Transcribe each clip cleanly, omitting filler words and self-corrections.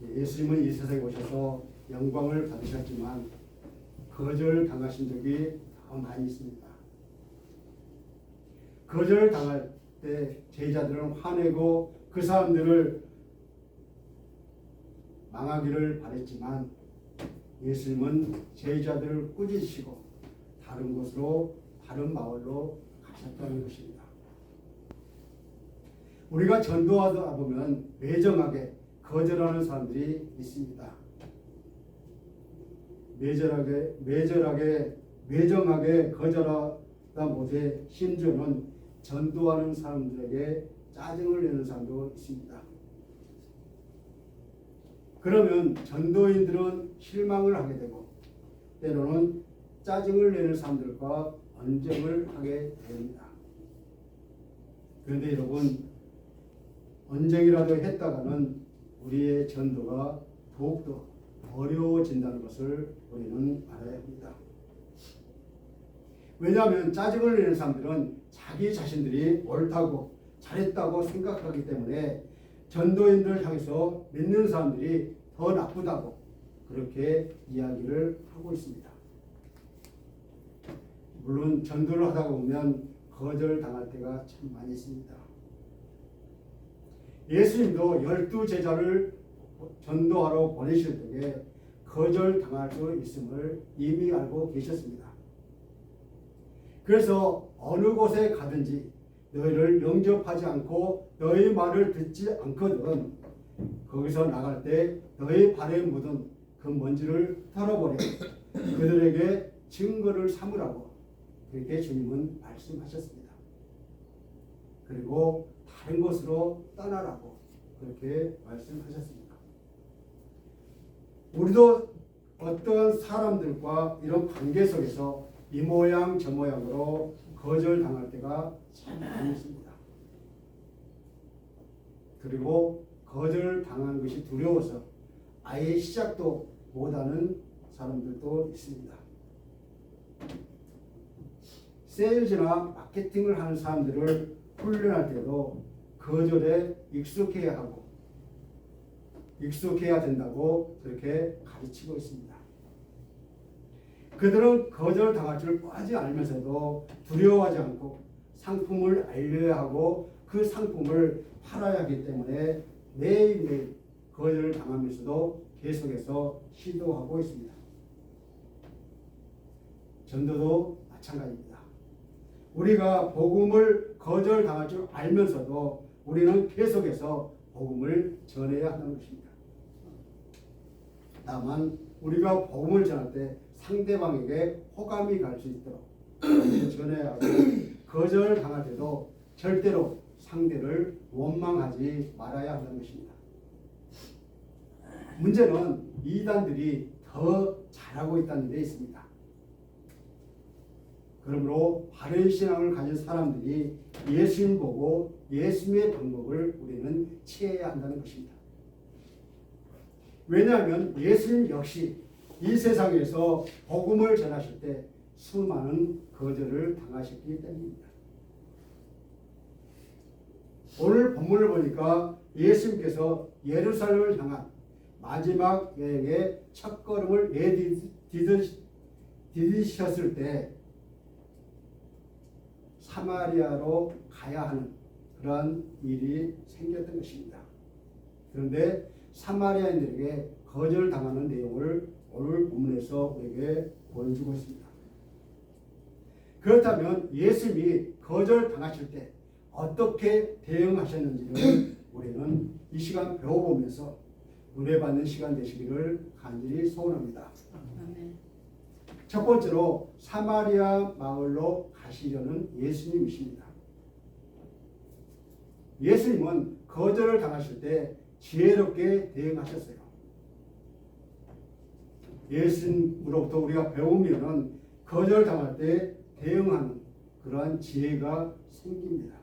예수님은 이 세상에 오셔서 영광을 받으셨지만 거절당하신 적이 더 많이 있습니다. 거절당할 때 제자들은 화내고 그 사람들을 망하기를 바랬지만 예수님은 제자들을 꾸짖으시고 다른 곳으로 다른 마을로 가셨다는 것입니다. 우리가 전도하다 보면 매정하게 거절하는 사람들이 있습니다. 매정하게 거절하다 못해 심지어는 전도하는 사람들에게 짜증을 내는 사람도 있습니다. 그러면 전도인들은 실망을 하게 되고 때로는 짜증을 내는 사람들과 언쟁을 하게 됩니다. 그런데 여러분, 언쟁이라도 했다가는 우리의 전도가 더욱더 어려워진다는 것을 우리는 알아야 합니다. 왜냐하면 짜증을 내는 사람들은 자기 자신들이 옳다고 잘했다고 생각하기 때문에 전도인들을 향해서 믿는 사람들이 더 나쁘다고 그렇게 이야기를 하고 있습니다. 물론 전도를 하다 보면 거절당할 때가 참 많이 있습니다. 예수님도 12제자를 전도하러 보내실 때에 거절당할 수 있음을 이미 알고 계셨습니다. 그래서 어느 곳에 가든지 너희를 영접하지 않고 너희 말을 듣지 않거든 거기서 나갈 때 너희 발에 묻은 그 먼지를 털어버려 그들에게 증거를 삼으라고 그렇게 주님은 말씀하셨습니다. 그리고 다른 곳으로 떠나라고 그렇게 말씀하셨습니다. 우리도 어떤 사람들과 이런 관계 속에서 이 모양 저 모양으로 거절당할 때가 참 많이 있습니다. 그리고 거절당한 것이 두려워서 아예 시작도 못하는 사람들도 있습니다. 세일즈나 마케팅을 하는 사람들을 훈련할 때도 거절에 익숙해야 된다고 그렇게 가르치고 있습니다. 그들은 거절당할 줄 뻔히 알면서도 두려워하지 않고 상품을 알려야 하고 그 상품을 팔아야 하기 때문에 매일매일 거절당하면서도 계속해서 시도하고 있습니다. 전도도 마찬가지입니다. 우리가 복음을 거절당할 줄 알면서도 우리는 계속해서 복음을 전해야 한다는 것입니다. 다만 우리가 복음을 전할 때 상대방에게 호감이 갈 수 있도록 전해야 하고 거절당할 때도 절대로 상대를 원망하지 말아야 한다는 것입니다. 문제는 이단들이 더 잘하고 있다는 데 있습니다. 그러므로 바른 신앙을 가진 사람들이 예수님 보고 예수님의 방법을 우리는 취해야 한다는 것입니다. 왜냐하면 예수님 역시 이 세상에서 복음을 전하실 때 수많은 거절을 당하셨기 때문입니다. 오늘 본문을 보니까 예수님께서 예루살렘을 향한 마지막 여행의 첫걸음을 디디셨을 때 사마리아로 가야 하는 그러한 일이 생겼던 것입니다. 그런데 사마리아인들에게 거절당하는 내용을 오늘 본문에서 우리에게 보여주고 있습니다. 그렇다면 예수님이 거절당하실 때 어떻게 대응하셨는지를 우리는 이 시간 배워보면서 은혜 받는 시간 되시기를 간절히 소원합니다. 첫 번째로 사마리아 마을로 가시려는 예수님이십니다. 예수님은 거절을 당하실 때 지혜롭게 대응하셨어요. 예수님으로부터 우리가 배우면 거절당할 때 대응하는 그러한 지혜가 생깁니다.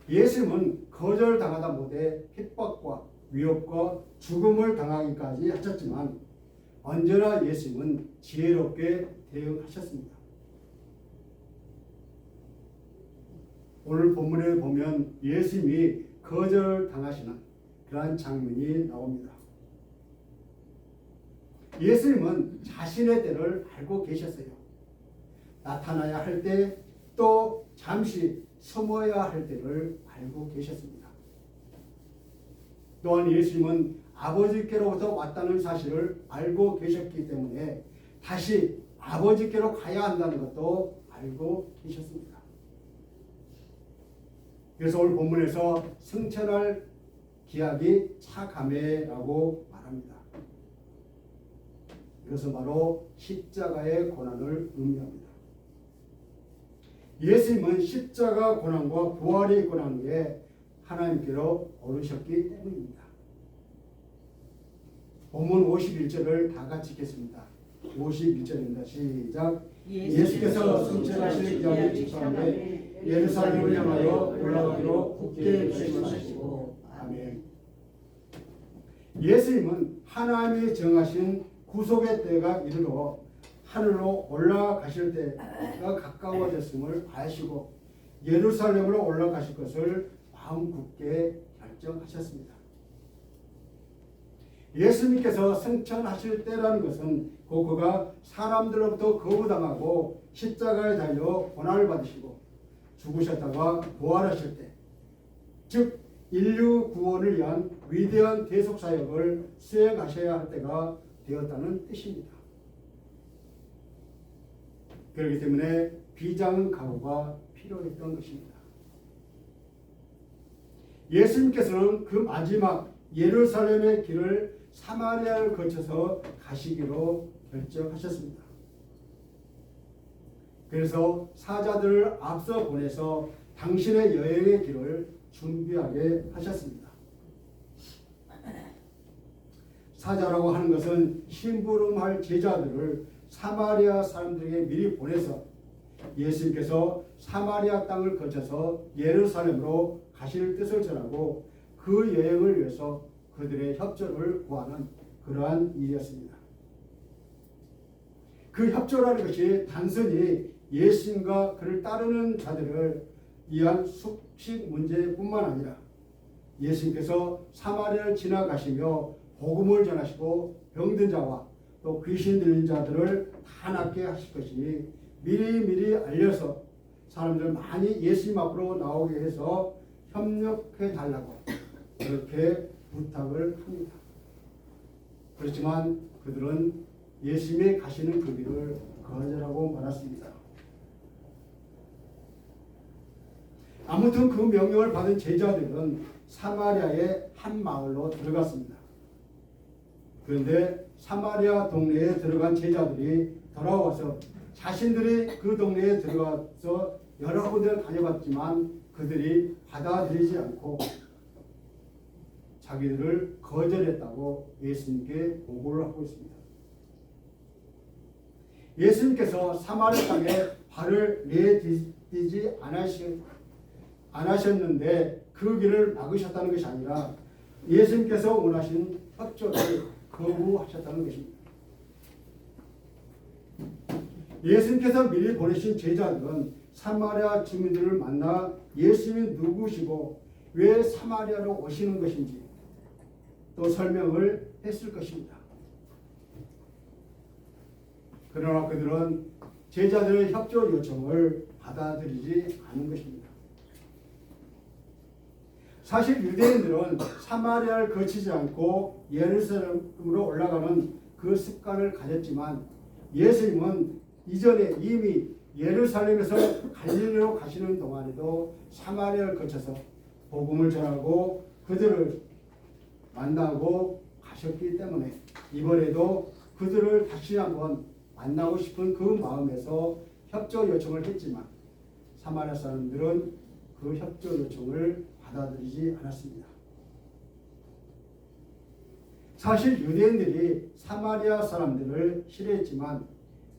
예수님은 거절당하다 못해 핍박과 위협과 죽음을 당하기까지 하셨지만 언제나 예수님은 지혜롭게 대응하셨습니다. 오늘 본문에 보면 예수님이 거절당하시는 그러한 장면이 나옵니다. 예수님은 자신의 때를 알고 계셨어요. 나타나야 할 때, 또 잠시 숨어야 할 때를 알고 계셨습니다. 또한 예수님은 아버지께로부터 왔다는 사실을 알고 계셨기 때문에 다시 아버지께로 가야 한다는 것도 알고 계셨습니다. 그래서 오늘 본문에서 승천할 기약이 차감해라고 말합니다. 이것은 바로 십자가의 고난을 의미합니다. 예수님은 십자가 고난과 부활의 고난 후에 하나님께로 오르셨기 때문입니다. 본문 51절을 다 같이 읽겠습니다. 51절입니다. 시작. 예수께서 승천하실 기약이 직전에 예루살렘을 향하여 올라가기로 굳게 결심하시고. 아멘. 예수님은 하나님이 정하신 구속의 때가 이르러 하늘로 올라가실 때가 가까워졌음을 아시고 예루살렘으로 올라가실 것을 마음 굳게 결정하셨습니다. 예수님께서 승천하실 때라는 것은 그가 사람들로부터 거부당하고 십자가에 달려 고난을 받으시고 죽으셨다가 부활하실 때, 즉 인류 구원을 위한 위대한 대속사역을 수행하셔야 할 때가 되었다는 뜻입니다. 그렇기 때문에 비장한 각오가 필요했던 것입니다. 예수님께서는 그 마지막 예루살렘의 길을 사마리아를 거쳐서 가시기로 결정하셨습니다. 그래서 사자들을 앞서 보내서 당신의 여행의 길을 준비하게 하셨습니다. 사자라고 하는 것은 심부름할 제자들을 사마리아 사람들에게 미리 보내서 예수님께서 사마리아 땅을 거쳐서 예루살렘으로 가실 뜻을 전하고 그 여행을 위해서 그들의 협조를 구하는 그러한 일이었습니다. 그 협조라는 것이 단순히 예수님과 그를 따르는 자들을 위한 숙식 문제뿐만 아니라 예수님께서 사마리아를 지나가시며 복음을 전하시고 병든 자와 또 귀신 들린 자들을 다 낫게 하실 것이니 미리 알려서 사람들 많이 예수님 앞으로 나오게 해서 협력해 달라고 그렇게 부탁을 합니다. 그렇지만 그들은 예수님이 가시는 그 길을 거절하고 말았습니다. 아무튼 그 명령을 받은 제자들은 사마리아의 한 마을로 들어갔습니다. 그런데 사마리아 동네에 들어간 제자들이 돌아와서 자신들이 그 동네에 들어가서 여러 군데를 다녀봤지만 그들이 받아들이지 않고 자기들을 거절했다고 예수님께 보고를 하고 있습니다. 예수님께서 사마리아 땅에 발을 내디디지 않으셨는데 그 길을 막으셨다는 것이 아니라 예수님께서 원하신 협조를 거부하셨다는 것입니다. 예수님께서 미리 보내신 제자들은 사마리아 주민들을 만나 예수님이 누구시고 왜 사마리아로 오시는 것인지 또 설명을 했을 것입니다. 그러나 그들은 제자들의 협조 요청을 받아들이지 않은 것입니다. 사실 유대인들은 사마리아를 거치지 않고 예루살렘으로 올라가는 그 습관을 가졌지만 예수님은 이전에 이미 예루살렘에서 갈릴리로 가시는 동안에도 사마리아를 거쳐서 복음을 전하고 그들을 만나고 가셨기 때문에 이번에도 그들을 다시 한번 만나고 싶은 그 마음에서 협조 요청을 했지만 사마리아 사람들은 그 협조 요청을 받아들이지 않았습니다. 사실 유대인들이 사마리아 사람들을 싫어했지만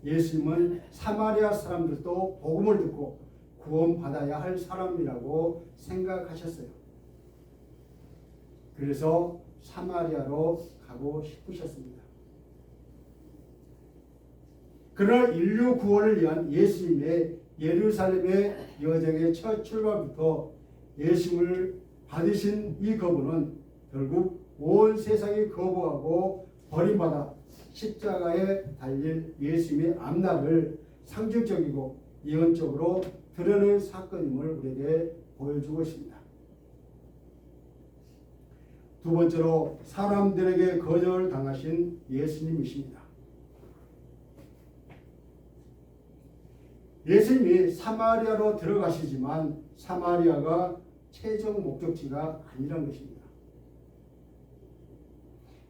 예수님은 사마리아 사람들도 복음을 듣고 구원받아야 할 사람이라고 생각하셨어요. 그래서 사마리아로 가고 싶으셨습니다. 그러나 인류 구원을 위한 예수님의 예루살렘의 여정의 첫 출발부터 예수님을 받으신 이 그분은 결국 온 세상이 거부하고 버림받아 십자가에 달릴 예수님의 앞날을 상징적이고 예언적으로 드러낸 사건임을 우리에게 보여주고 있습니다. 두 번째로 사람들에게 거절당하신 예수님이십니다. 예수님이 사마리아로 들어가시지만 사마리아가 최종 목적지가 아니란 것입니다.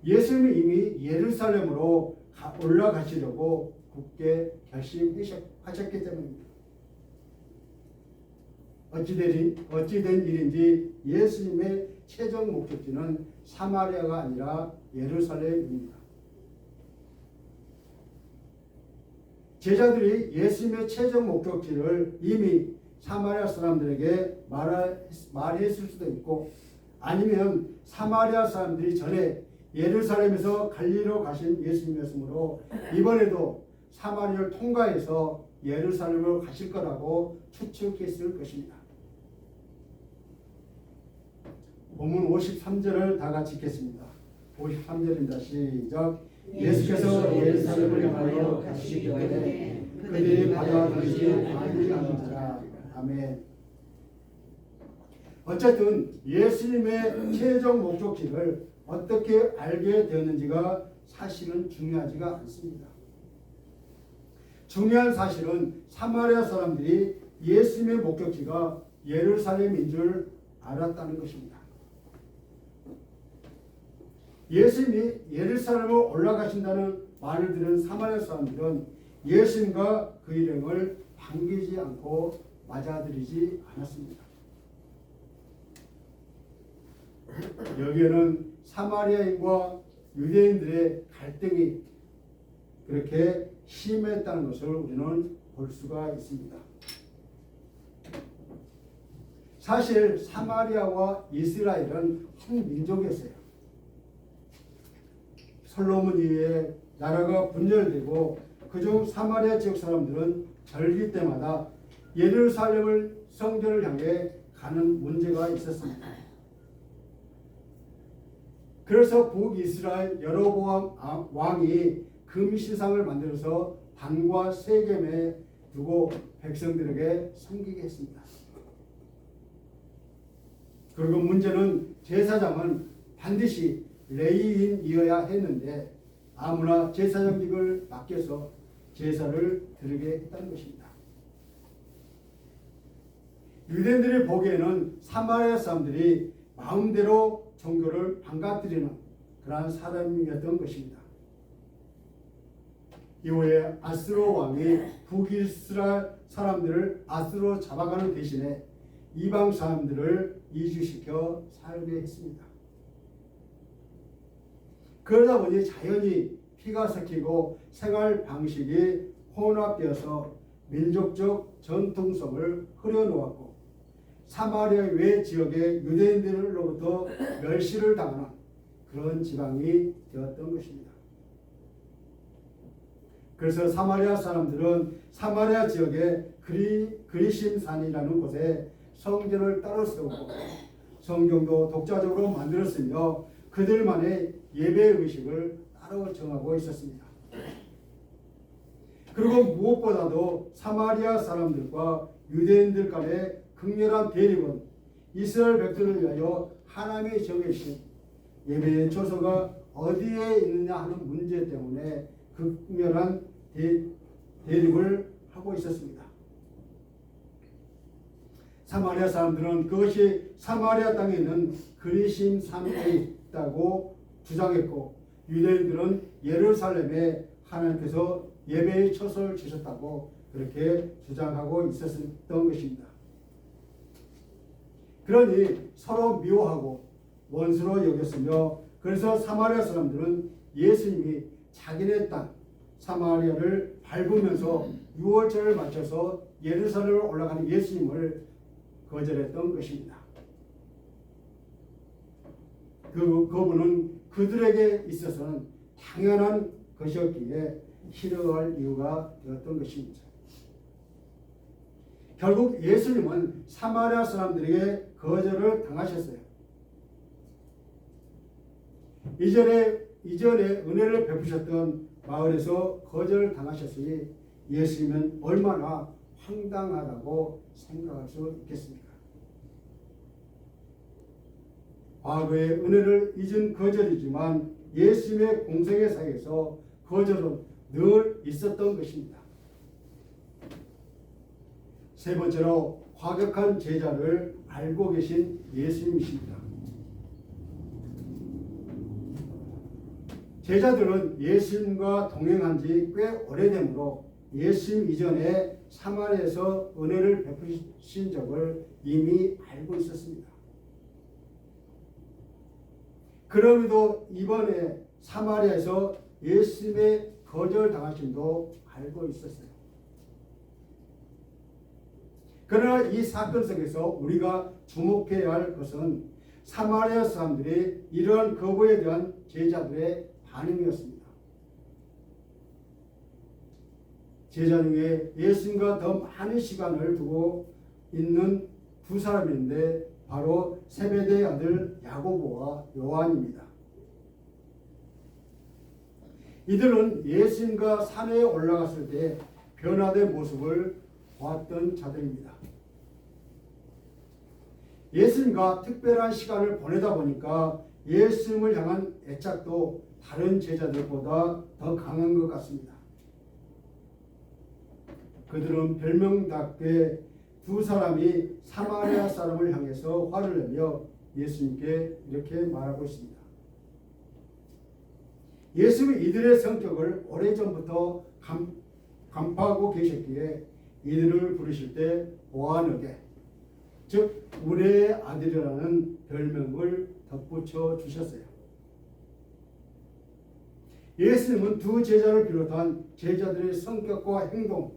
예수님이 이미 예루살렘으로 올라가시려고 굳게 결심하셨기 때문입니다. 어찌된 일인지 예수님의 최종 목적지는 사마리아가 아니라 예루살렘입니다. 제자들이 예수님의 최종 목적지를 이미 사마리아 사람들에게 말했을 수도 있고, 아니면 사마리아 사람들이 전에 예루살렘에서 갈릴리로 가신 예수님이었으므로 이번에도 사마리아를 통과해서 예루살렘으로 가실 거라고 추측했을 것입니다. 본문 53절을 다 같이 읽겠습니다. 53절입니다. 시작. 예수께서 예루살렘을 향하여 가시기 전에 그들이 받아들이지 아니하는지라. 아멘. 어쨌든 예수님의 최종 목적지를 어떻게 알게 되었는지가 사실은 중요하지가 않습니다. 중요한 사실은 사마리아 사람들이 예수님의 목적지가 예루살렘인 줄 알았다는 것입니다. 예수님이 예루살렘으로 올라가신다는 말을 들은 사마리아 사람들은 예수님과 그 일행을 반기지 않고 맞아들이지 않았습니다. 여기에는 사마리아인과 유대인들의 갈등이 그렇게 심했다는 것을 우리는 볼 수가 있습니다. 사실 사마리아와 이스라엘은 한 민족이었어요. 솔로몬 이후에 나라가 분열되고 그중 사마리아 지역 사람들은 절기 때마다 예루살렘을 성전을 향해 가는 문제가 있었습니다. 그래서 북이스라엘 여로보암 왕이 금시상을 만들어서 단과 세겜에 두고 백성들에게 섬기게 했습니다. 그리고 문제는 제사장은 반드시 레위인이어야 했는데 아무나 제사장직을 맡겨서 제사를 드리게 했다는 것입니다. 유대인들이 보기에는 사마리아 사람들이 마음대로 종교를 망가뜨리는 그러한 사람이었던 것입니다. 이후에 아스로 왕이 북이스라엘 사람들을 아스로 잡아가는 대신에 이방 사람들을 이주시켜 살게 했습니다. 그러다 보니 자연히 피가 섞이고 생활 방식이 혼합되어서 민족적 전통성을 흐려놓았고 사마리아 외 지역의 유대인들로부터 멸시를 당하는 그런 지방이 되었던 것입니다. 그래서 사마리아 사람들은 사마리아 지역의 그리심산이라는 곳에 성전을 따로 세우고 성경도 독자적으로 만들었으며 그들만의 예배 의식을 따로 정하고 있었습니다. 그리고 무엇보다도 사마리아 사람들과 유대인들 간의 극렬한 대립은 이스라엘 백성을 위하여 하나님이 정해주신 예배의 처소가 어디에 있느냐 하는 문제 때문에 극렬한 대립을 하고 있었습니다. 사마리아 사람들은 그것이 사마리아 땅에 있는 그리심 산에 있다고 주장했고 유대인들은 예루살렘에 하나님께서 예배의 처소를 주셨다고 그렇게 주장하고 있었던 것입니다. 그러니 서로 미워하고 원수로 여겼으며 그래서 사마리아 사람들은 예수님이 자기네 땅 사마리아를 밟으면서 유월절을 맞춰서 예루살렘으로 올라가는 예수님을 거절했던 것입니다. 그분은 그들에게 있어서는 당연한 것이었기에 싫어할 이유가 되었던 것입니다. 결국 예수님은 사마리아 사람들에게 거절을 당하셨어요. 이전에 은혜를 베푸셨던 마을에서 거절당하셨으니 예수님은 얼마나 황당하다고 생각할 수 있겠습니까? 과거의 은혜를 잊은 거절이지만 예수님의 공생의 사이에서 거절은 늘 있었던 것입니다. 세 번째로 과격한 제자를 알고 계신 예수님이십니다. 제자들은 예수님과 동행한 지 꽤 오래되므로 예수님 이전에 사마리아에서 은혜를 베푸신 적을 이미 알고 있었습니다. 그럼에도 이번에 사마리아에서 예수님의 거절당하심도 알고 있었어요. 그러나 이 사건 속에서 우리가 주목해야 할 것은 사마리아 사람들이 이러한 거부에 대한 제자들의 반응이었습니다. 제자 중에 예수님과 더 많은 시간을 두고 있는 두 사람인데 바로 세베대의 아들 야고보와 요한입니다. 이들은 예수님과 산에 올라갔을 때 변화된 모습을 보았던 자들입니다. 예수님과 특별한 시간을 보내다 보니까 예수님을 향한 애착도 다른 제자들보다 더 강한 것 같습니다. 그들은 별명답게 두 사람이 사마리아 사람을 향해서 화를 내며 예수님께 이렇게 말하고 있습니다. 예수님이 이들의 성격을 오래전부터 간파하고 계셨기에 이들을 부르실 때 보아너게, 즉 우리의 아들이라는 별명을 덧붙여 주셨어요. 예수님은 두 제자를 비롯한 제자들의 성격과 행동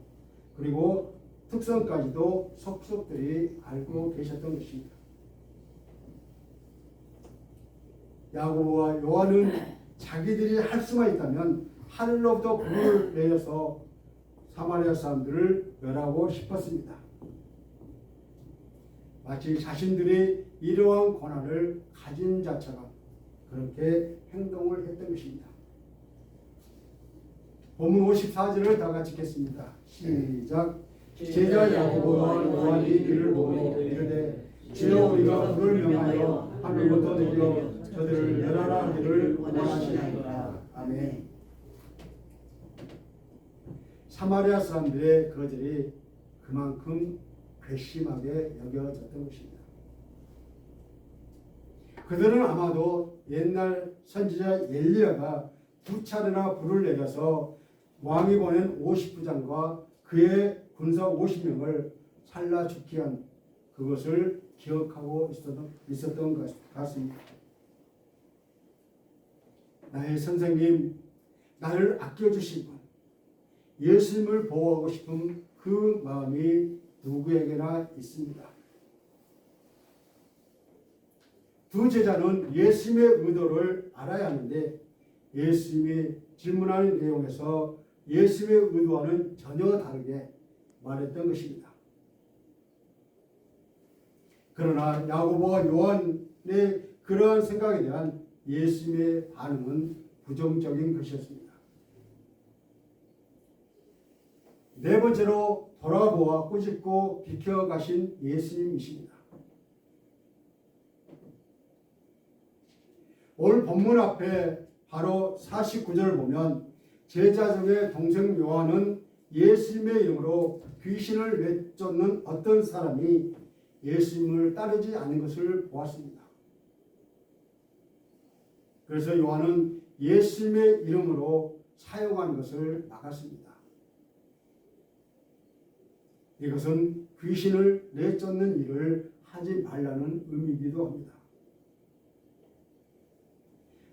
그리고 특성까지도 속속들이 알고 계셨던 것입니다. 야고보와 요한은 자기들이 할 수만 있다면 하늘로부터 불을 내려서 사마리아 사람들을 멸하고 싶었습니다. 마치 자신들이 이러한 권한을 가진 자처럼 그렇게 행동을 했던 것입니다. 본문 54절을 다 같이 읽겠습니다. 시작. 제자 야고보와 요한이 이를 보고 이르되 주여 우리가 불을 명하여 하늘로부터 내려 저들을 멸하라 하기를 원하시나이다. 아멘. 사마리아 사람들의 거절이 그만큼 괘씸하게 여겨졌던 것입니다. 그들은 아마도 옛날 선지자 엘리야가 두 차례나 불을 내려서 왕이 보낸 50부장과 그의 군사 50명을 살라 죽게 한 그것을 기억하고 있었던 것 같습니다. 나의 선생님, 나를 아껴주신 분, 예수님을 보호하고 싶은 그 마음이 누구에게나 있습니다. 두 제자는 예수님의 의도를 알아야 하는데 예수님이 질문하는 내용에서 예수님의 의도와는 전혀 다르게 말했던 것입니다. 그러나 야고보와 요한의 그러한 생각에 대한 예수님의 반응은 부정적인 것이었습니다. 네 번째로 돌아보아 꾸짖고 비켜가신 예수님이십니다. 오늘 본문 앞에 바로 49절을 보면 제자 중에 동생 요한은 예수님의 이름으로 귀신을 내쫓는 어떤 사람이 예수님을 따르지 않는 것을 보았습니다. 그래서 요한은 예수님의 이름으로 사용하는 것을 막았습니다. 이것은 귀신을 내쫓는 일을 하지 말라는 의미이기도 합니다.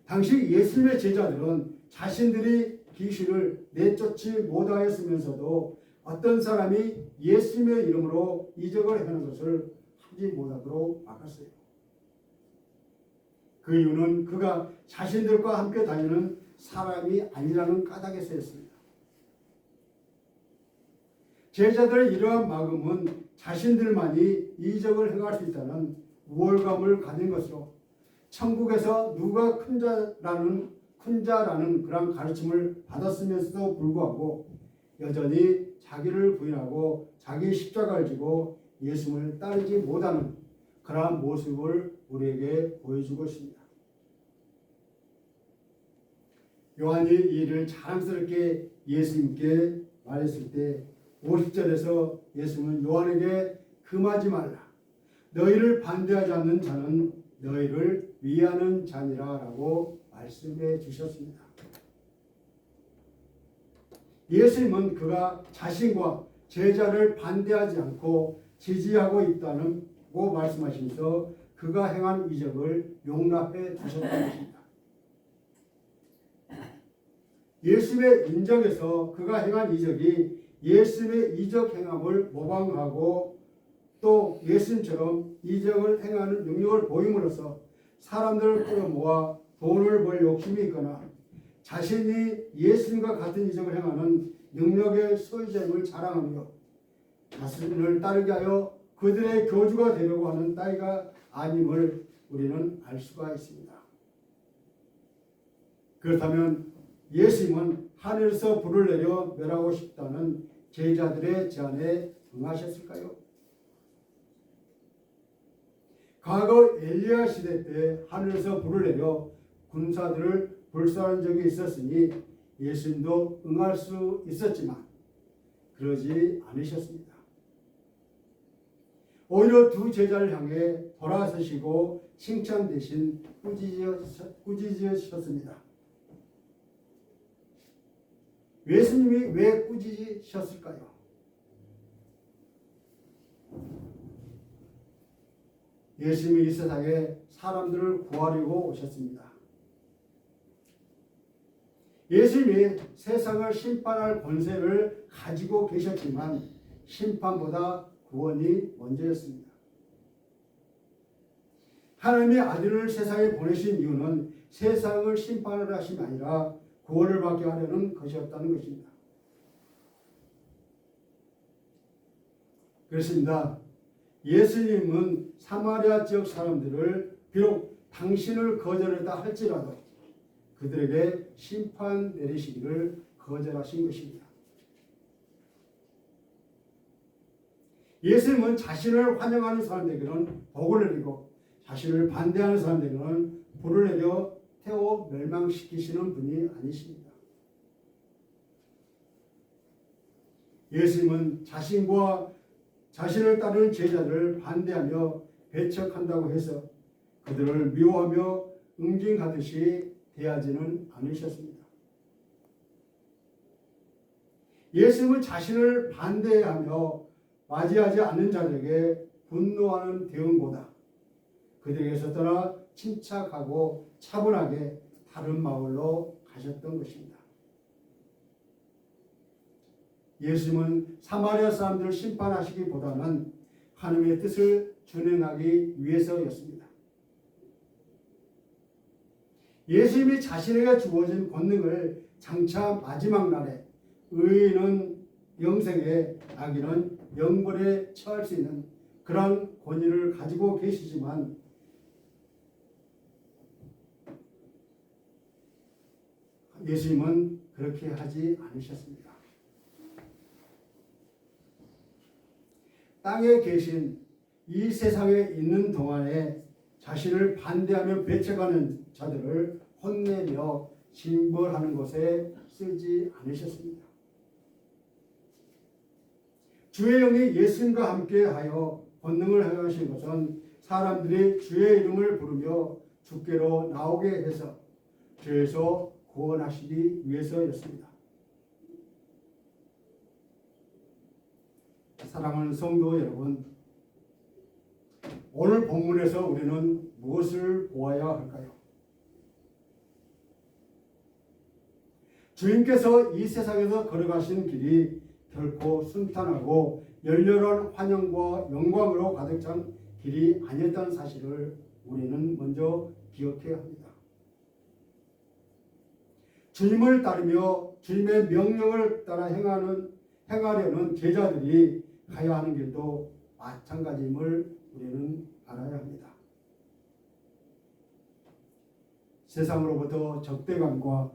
당시 예수님의 제자들은 자신들이 귀신을 내쫓지 못하였으면서도 어떤 사람이 예수님의 이름으로 이적을 하는 것을 하지 못하도록 막았어요. 그 이유는 그가 자신들과 함께 다니는 사람이 아니라는 까닭에서였습니다. 제자들의 이러한 막음은 자신들만이 이적을 행할 수 있다는 우월감을 가진 것으로 천국에서 누가 큰 자라는 그런 가르침을 받았으면서도 불구하고 여전히 자기를 부인하고 자기 십자가를 지고 예수님을 따르지 못하는 그러한 모습을 우리에게 보여주고 있습니다. 요한이 이 일을 자랑스럽게 예수님께 말했을 때 50절에서 예수님은 요한에게 금하지 말라. 너희를 반대하지 않는 자는 너희를 위하는 자니라 라고 말씀해 주셨습니다. 예수님은 그가 자신과 제자를 반대하지 않고 지지하고 있다고 말씀하시면서 그가 행한 이적을 용납해 주셨다는 것입니다. 예수님의 인정에서 그가 행한 이적이 예수님의 이적 행함을 모방하고 또 예수님처럼 이적을 행하는 능력을 보임으로써 사람들을 끌어모아 돈을 벌 욕심이 있거나 자신이 예수님과 같은 이적을 행하는 능력의 소유자임을 자랑하며 자신을 따르게 하여 그들의 교주가 되려고 하는 따위가 아님을 우리는 알 수가 있습니다. 그렇다면 예수님은 하늘에서 불을 내려 멸하고 싶다는 제자들의 제안에 응하셨을까요? 과거 엘리야 시대 때 하늘에서 불을 내려 군사들을 불살한 적이 있었으니 예수님도 응할 수 있었지만 그러지 않으셨습니다. 오히려 두 제자를 향해 돌아서시고 칭찬 대신 꾸짖으셨습니다. 예수님이 왜 꾸짖으셨을까요? 예수님이 이 세상에 사람들을 구하려고 오셨습니다. 예수님이 세상을 심판할 권세를 가지고 계셨지만 심판보다 구원이 먼저였습니다. 하나님의 아들을 세상에 보내신 이유는 세상을 심판하려 하심이 아니라 구원을 받게 하려는 것이었다는 것입니다. 그렇습니다. 예수님은 사마리아 지역 사람들을 비록 당신을 거절했다 할지라도 그들에게 심판 내리시기를 거절하신 것입니다. 예수님은 자신을 환영하는 사람들에게는 복을 내리고 자신을 반대하는 사람들에게는 불을 내려 태워 멸망시키시는 분이 아니십니다. 예수님은 자신과 자신을 따르는 제자들을 반대하며 배척한다고 해서 그들을 미워하며 응징하듯이 대하지는 않으셨습니다. 예수님은 자신을 반대하며 맞이하지 않는 자들에게 분노하는 대응보다 그들에게서 떠나 침착하고 차분하게 다른 마을로 가셨던 것입니다. 예수님은 사마리아 사람들을 심판하시기보다는 하나님의 뜻을 준행하기 위해서였습니다. 예수님이 자신에게 주어진 권능을 장차 마지막 날에 의인은 영생에 악인은 영벌에 처할 수 있는 그런 권위를 가지고 계시지만 예수님은 그렇게 하지 않으셨습니다. 땅에 계신 이 세상에 있는 동안에 자신을 반대하며 배척하는 자들을 혼내며 징벌하는 것에 쓰지 않으셨습니다. 주의 영이 예수님과 함께하여 권능을 행하신 것은 사람들이 주의 이름을 부르며 주께로 나오게 해서 죄에서 구원하시기 위해서였습니다. 사랑하는 성도 여러분, 오늘 본문에서 우리는 무엇을 보아야 할까요? 주님께서 이 세상에서 걸어가신 길이 결코 순탄하고 열렬한 환영과 영광으로 가득 찬 길이 아니었다는 사실을 우리는 먼저 기억해야 합니다. 주님을 따르며 주님의 명령을 따라 행하려는 제자들이 가야 하는 길도 마찬가지임을 우리는 알아야 합니다. 세상으로부터 적대감과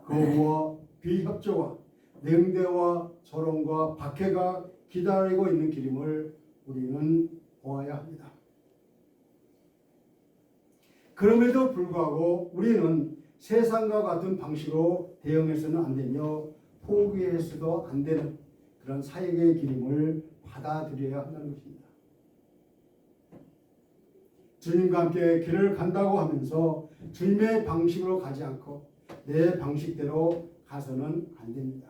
거부와 비협조와 냉대와 조롱과 박해가 기다리고 있는 길임을 우리는 보아야 합니다. 그럼에도 불구하고 우리는 세상과 같은 방식으로 대응해서는 안 되며 포기해서도 안 되는 그런 사역의 길임을 받아들여야 한다는 것입니다. 주님과 함께 길을 간다고 하면서 주님의 방식으로 가지 않고 내 방식대로 가서는 안 됩니다.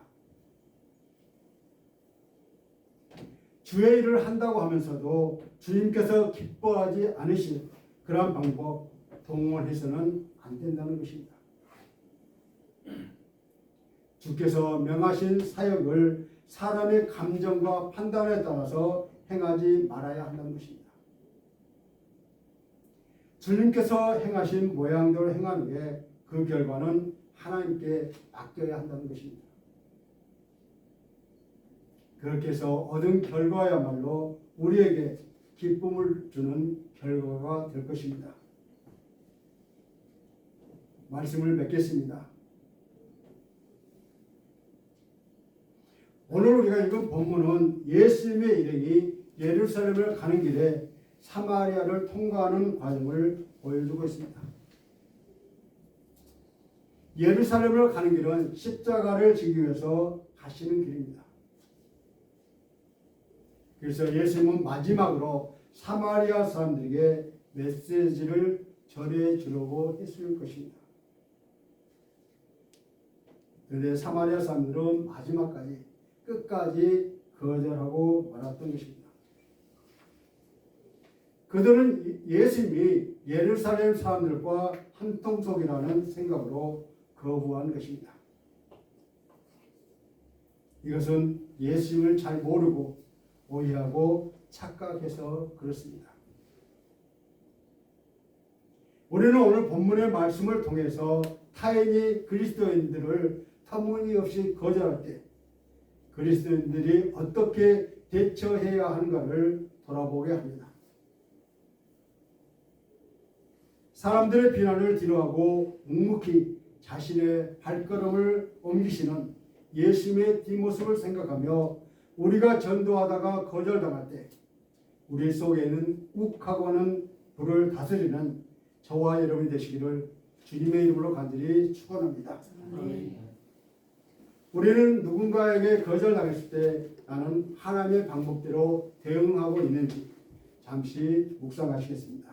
주의 일을 한다고 하면서도 주님께서 기뻐하지 않으신 그러한 방법 동원해서는 안 된다는 것입니다. 주께서 명하신 사역을 사람의 감정과 판단에 따라서 행하지 말아야 한다는 것입니다. 주님께서 행하신 모양대로 행하는 게 그 결과는 하나님께 맡겨야 한다는 것입니다. 그렇게 해서 얻은 결과야말로 우리에게 기쁨을 주는 결과가 될 것입니다. 말씀을 맺겠습니다. 오늘 우리가 읽은 본문은 예수님의 일행이 예루살렘을 가는 길에 사마리아를 통과하는 과정을 보여주고 있습니다. 예루살렘을 가는 길은 십자가를 지기 위해서 가시는 길입니다. 그래서 예수님은 마지막으로 사마리아 사람들에게 메시지를 전해 주려고 했을 것입니다. 그런데 사마리아 사람들은 마지막까지 끝까지 거절하고 말았던 것입니다. 그들은 예수님이 예루살렘 사람들과 한통속이라는 생각으로 거부한 것입니다. 이것은 예수님을 잘 모르고 오해하고 착각해서 그렇습니다. 우리는 오늘 본문의 말씀을 통해서 타인이 그리스도인들을 터무니없이 거절할 때 그리스도인들이 어떻게 대처해야 하는가를 돌아보게 합니다. 사람들의 비난을 뒤로하고 묵묵히 자신의 발걸음을 옮기시는 예수님의 뒷모습을 생각하며 우리가 전도하다가 거절당할 때 우리 속에는 욱하고는 불을 다스리는 저와 여러분이 되시기를 주님의 이름으로 간절히 축원합니다. 우리는 누군가에게 거절당했을 때 나는 하나님의 방법대로 대응하고 있는지 잠시 묵상하시겠습니다.